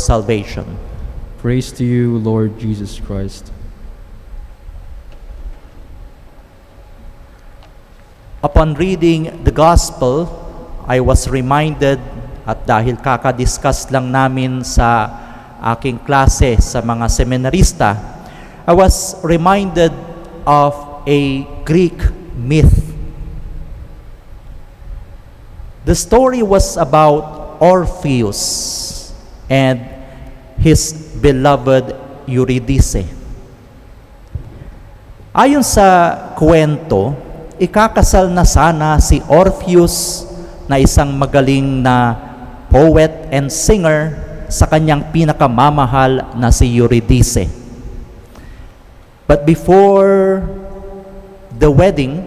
salvation. Praise to you, Lord Jesus Christ. Upon reading the Gospel, I was reminded, at dahil kakadiscuss lang namin sa aking klase sa mga seminarista, I was reminded of a Greek myth. The story was about Orpheus and his beloved Eurydice. Ayon sa kwento, ikakasal na sana si Orpheus na isang magaling na poet and singer sa kanyang pinakamamahal na si Eurydice. But before the wedding,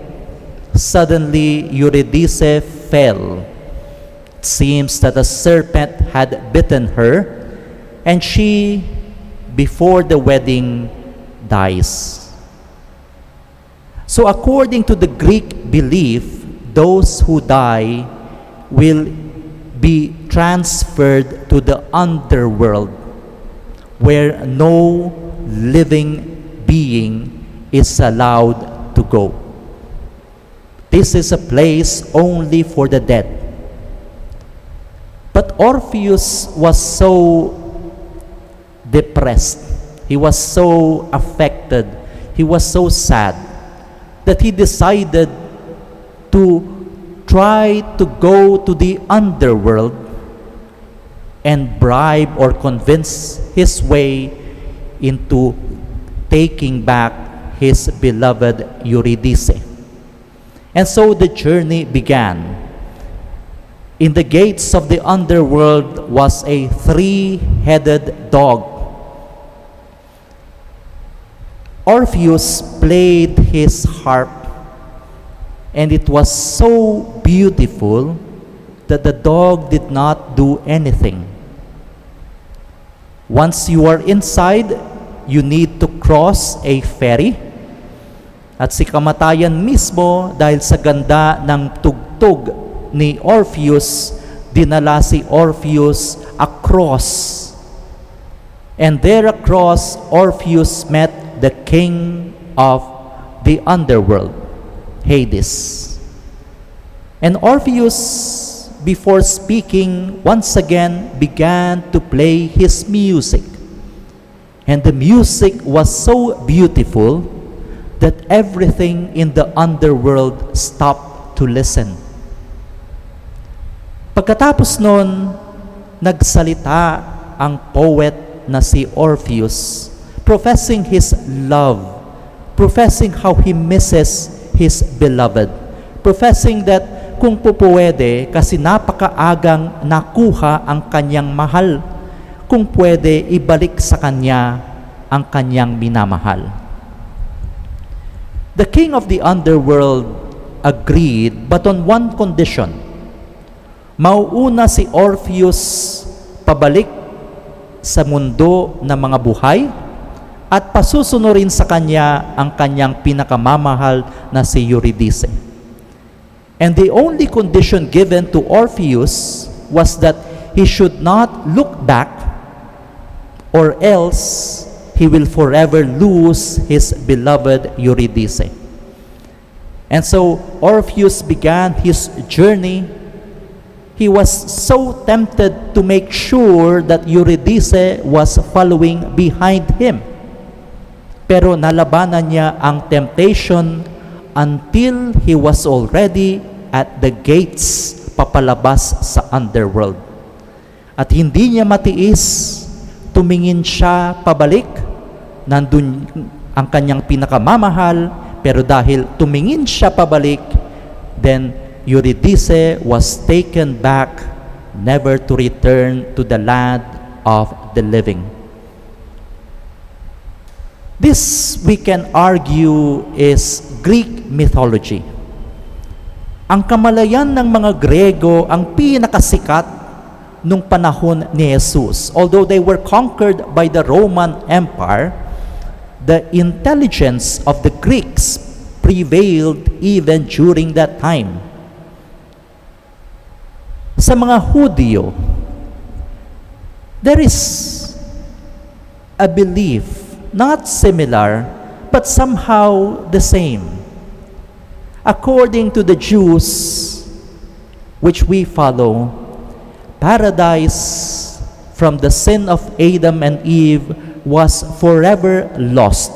suddenly Eurydice fell. It seems that a serpent had bitten her, and she, before the wedding, dies. So according to the Greek belief, those who die will be transferred to the underworld, where no living being is allowed to go. This is a place only for the dead. But Orpheus was so depressed, he was so affected, he was so sad, that he decided to try to go to the underworld and bribe or convince his way into taking back his beloved Eurydice. And so the journey began. In the gates of the underworld was a three-headed dog. Orpheus played his harp, and it was so beautiful that the dog did not do anything. Once you are inside, you need to cross a ferry, at si kamatayan mismo, dahil sa ganda ng tugtog ni Orpheus, dinala si Orpheus across. And there across, Orpheus met the king of the underworld, Hades. And Orpheus, before speaking, once again began to play his music. And the music was so beautiful that everything in the underworld stopped to listen. Pagkatapos nun, nagsalita ang poet na si Orpheus, professing his love, professing how he misses his beloved, professing that kung pupwede, kasi napakaagang nakuha ang kanyang mahal, kung pwede ibalik sa kanya ang kanyang minamahal. The king of the underworld agreed, but on one condition. Mauuna si Orpheus pabalik sa mundo ng mga buhay at pasusunurin sa kanya ang kanyang pinakamamahal na si Eurydice. And the only condition given to Orpheus was that he should not look back, or else he will forever lose his beloved Eurydice. And so Orpheus began his journey. He was so tempted to make sure that Eurydice was following behind him. Pero nalabanan niya ang temptation until he was already at the gates papalabas sa underworld. At hindi niya matiis, tumingin siya pabalik. Nandun ang kanyang pinakamamahal, pero dahil tumingin siya pabalik, then Eurydice was taken back, never to return to the land of the living. This, we can argue, is Greek mythology. Ang kamalayan ng mga Grego ang pinakasikat nung panahon ni Jesus. Although they were conquered by the Roman Empire, the intelligence of the Greeks prevailed even during that time. Sa mga Hudyo, There is a belief, not similar, but somehow the same. According to the Jews, which we follow, paradise from the sin of Adam and Eve was forever lost.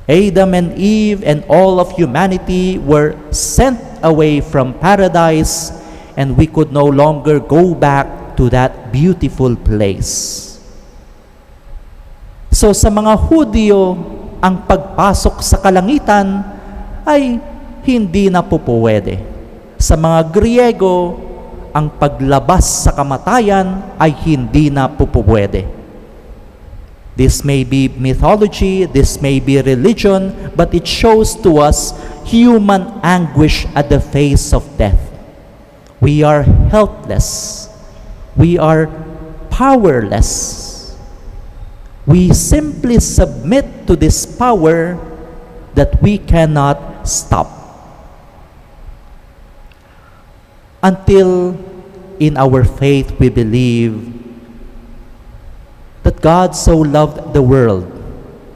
Adam and Eve and all of humanity were sent away from paradise, and we could no longer go back to that beautiful place. So sa mga Hudyo, ang pagpasok sa kalangitan ay hindi na po pwede. Sa mga Griego, ang paglabas sa kamatayan ay hindi na po pwede. This may be mythology, this may be religion, but it shows to us human anguish at the face of death. We are helpless. We are powerless. We simply submit to this power that we cannot stop. Until in our faith we believe that God so loved the world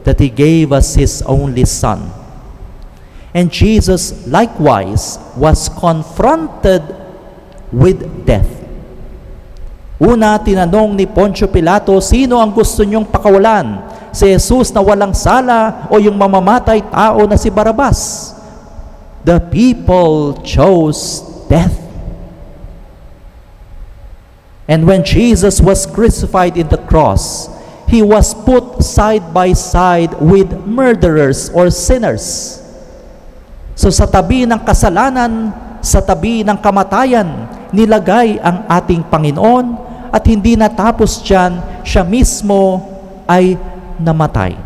that He gave us His only Son. And Jesus likewise was confronted with death. Una, tinanong ni Poncio Pilato, sino ang gusto niyong pakawalan? Si Jesus na walang sala o yung mamamatay tao na si Barabas? The people chose death. And when Jesus was crucified in the cross, He was put side by side with murderers or sinners. So sa tabi ng kasalanan, sa tabi ng kamatayan, nilagay ang ating Panginoon, at hindi natapos dyan, siya mismo ay namatay.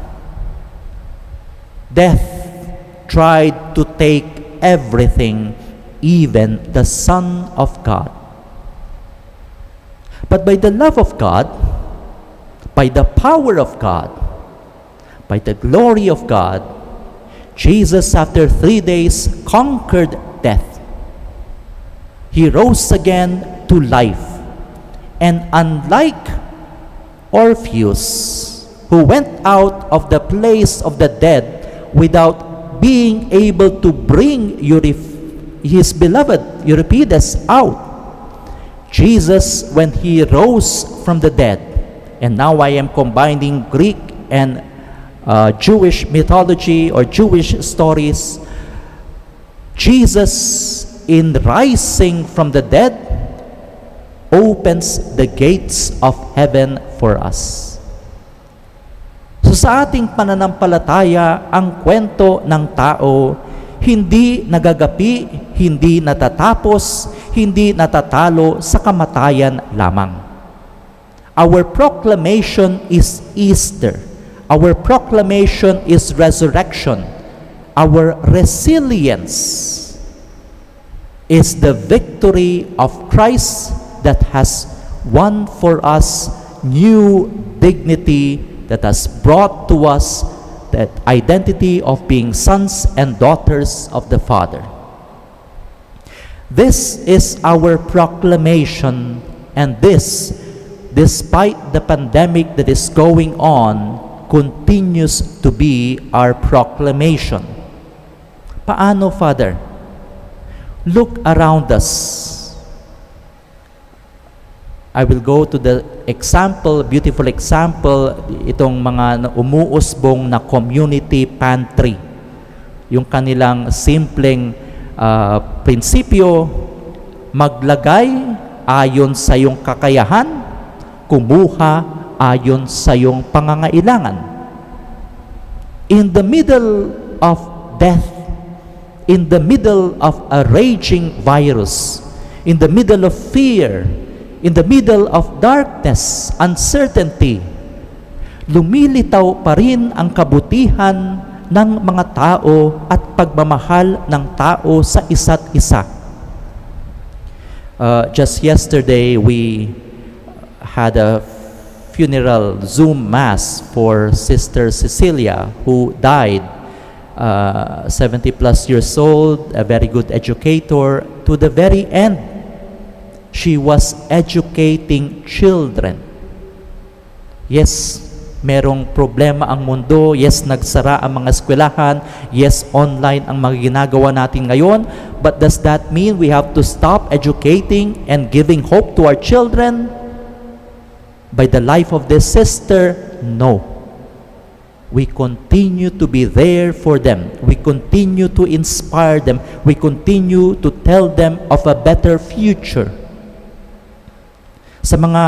Death tried to take everything, even the Son of God. But by the love of God, by the power of God, by the glory of God, Jesus, after 3 days, conquered death. He rose again to life. And unlike Orpheus, who went out of the place of the dead without being able to bring his beloved Euripides out, Jesus, when He rose from the dead, and now I am combining Greek and Jewish mythology or Jewish stories, Jesus, in rising from the dead, opens the gates of heaven for us. So sa ating pananampalataya, ang kwento ng tao hindi nagagapi, hindi natatapos, hindi natatalo sa kamatayan lamang. Our proclamation is Easter. Our proclamation is resurrection. Our resilience is the victory of Christ that has won for us new dignity, that has brought to us that identity of being sons and daughters of the Father. This is our proclamation, and this, despite the pandemic that is going on, continues to be our proclamation. Paano, Father? Look around us. I will go to the example, beautiful example, itong mga umuusbong na community pantry. Yung kanilang simpleng prinsipyo, maglagay ayon sa iyong kakayahan, kumuha ayon sa iyong pangangailangan. In the middle of death, in the middle of a raging virus, in the middle of fear, in the middle of darkness, uncertainty, lumilitaw pa rin ang kabutihan ng mga tao at pagmamahal ng tao sa isa't isa. Just yesterday, we had a funeral Zoom Mass for Sister Cecilia, who died 70 plus years old, a very good educator, to the very end. She was educating children. Yes, merong problema ang mundo. Yes, nagsara ang mga eskwelahan. Yes, online ang mga ginagawa natin ngayon. But does that mean we have to stop educating and giving hope to our children by the life of this sister? No. We continue to be there for them. We continue to inspire them. We continue to tell them of a better future. Sa mga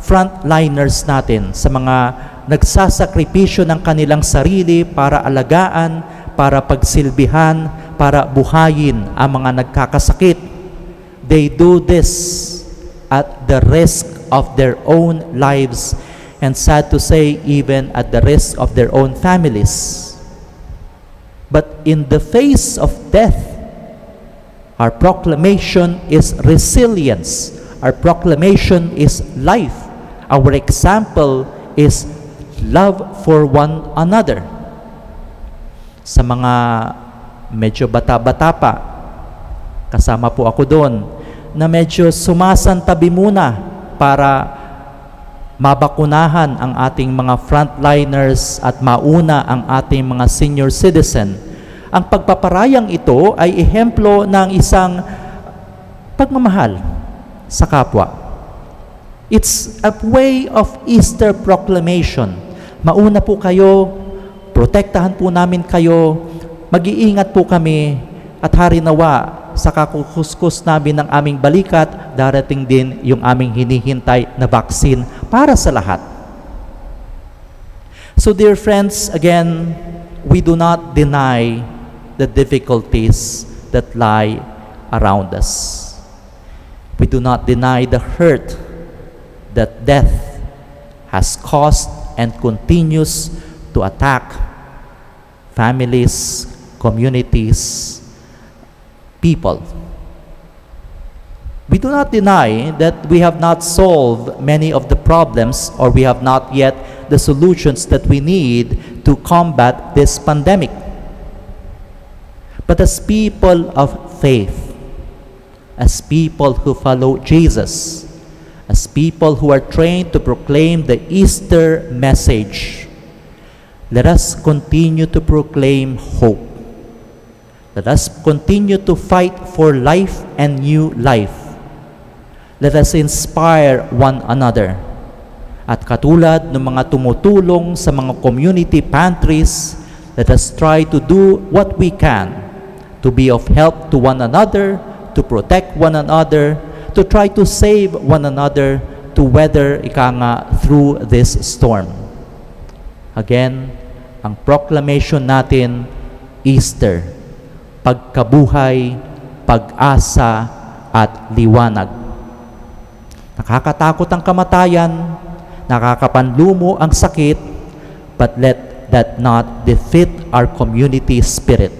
frontliners natin, sa mga nagsasakripisyo ng kanilang sarili para alagaan, para pagsilbihan, para buhayin ang mga nagkakasakit, they do this at the risk of their own lives, and sad to say, even at the risk of their own families. But in the face of death, our proclamation is resilience. Our proclamation is life. Our example is love for one another. Sa mga medyo bata-bata pa, kasama po ako doon, na medyo sumasantabi muna para mabakunahan ang ating mga frontliners at mauna ang ating mga senior citizen. Ang pagpaparayang ito ay ehemplo ng isang pagmamahal sa kapwa. It's a way of Easter proclamation. Mauna po kayo, protektahan po namin kayo, mag-iingat po kami, at harinawa sa kakukuskus namin ng aming balikat, darating din yung aming hinihintay na vaccine para sa lahat. So dear friends, again, we do not deny the difficulties that lie around us. We do not deny the hurt that death has caused and continues to attack families, communities, people. We do not deny that we have not solved many of the problems, or we have not yet the solutions that we need to combat this pandemic. But as people of faith, as people who follow Jesus, as people who are trained to proclaim the Easter message, let us continue to proclaim hope. Let us continue to fight for life and new life. Let us inspire one another. At katulad ng mga tumutulong sa mga community pantries, let us try to do what we can to be of help to one another, to protect one another, to try to save one another, to weather through this storm. Again, ang proclamation natin, Easter, pagkabuhay, pag-asa, at liwanag. Nakakatakot ang kamatayan, nakakapanlumo ang sakit, but let that not defeat our community spirit.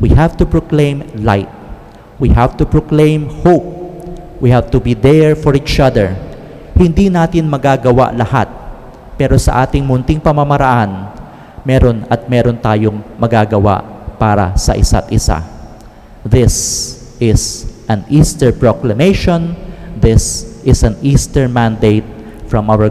We have to proclaim light. We have to proclaim hope. We have to be there for each other. Hindi natin magagawa lahat, pero sa ating munting pamamaraan, meron tayong magagawa para sa isa't isa. This is an Easter proclamation. This is an Easter mandate from our